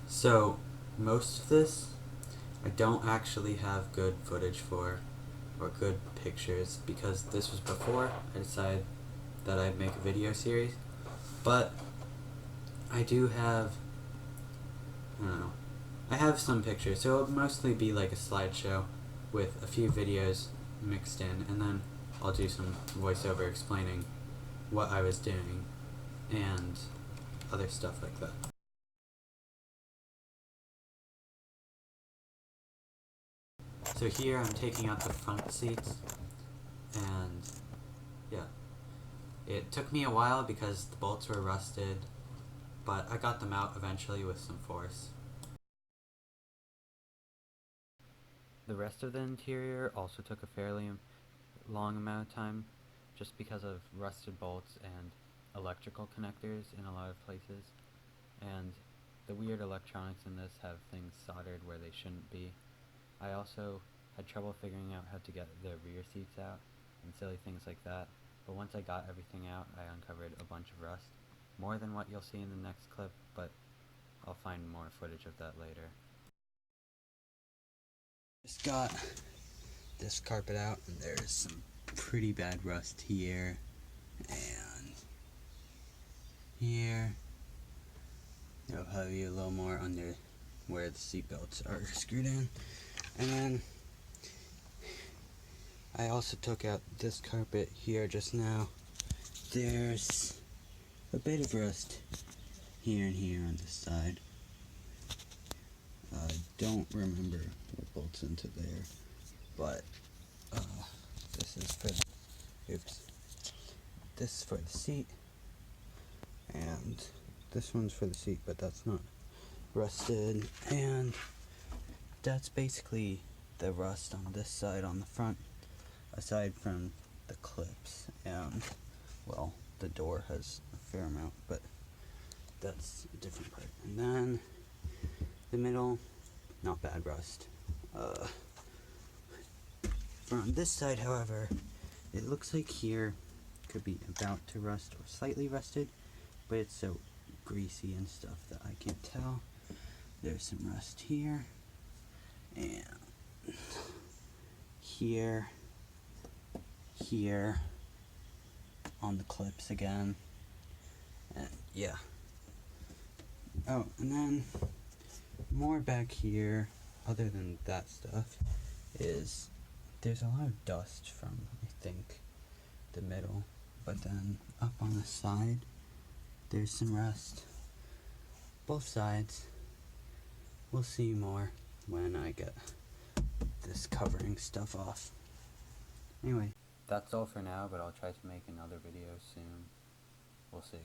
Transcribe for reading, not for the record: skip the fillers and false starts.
So, most of this I don't actually have good footage for, or good pictures, because this was before I decided that I'd make a video series. But I do have, I don't know, I have some pictures, so it'll mostly be like a slideshow with a few videos mixed in, and then I'll do some voiceover explaining what I was doing and other stuff like that. So here I'm taking out the front seats, and yeah, it took me a while because the bolts were rusted, but I got them out eventually with some force. The rest of the interior also took a fairly long amount of time, just because of rusted bolts and electrical connectors in a lot of places, and the weird electronics in this have things soldered where they shouldn't be. I also had trouble figuring out how to get the rear seats out and silly things like that, but once I got everything out, I uncovered a bunch of rust. More than what you'll see in the next clip, but I'll find more footage of that later. Just got this carpet out, and there's some pretty bad rust here and here. There'll probably be a little more under where the seat belts are screwed in. And then I also took out this carpet here just now. There's a bit of rust here and here on this side. I don't remember what bolts into there, but this is for this is for the seat, and this one's for the seat, but that's not rusted, and that's basically the rust on this side on the front, aside from the clips, and well, the door has a fair amount, but that's a different part. And then the middle, not bad rust. From this side, however, it looks like here could be about to rust or slightly rusted, but it's so greasy and stuff that I can't tell. There's some rust here, and here, here, on the clips again, and yeah. Oh, and then more back here, other than that stuff, is there's a lot of dust from, I think, the middle, but then up on the side, there's some rust. Both sides. We'll see more when I get this covering stuff off. Anyway, that's all for now, but I'll try to make another video soon. We'll see.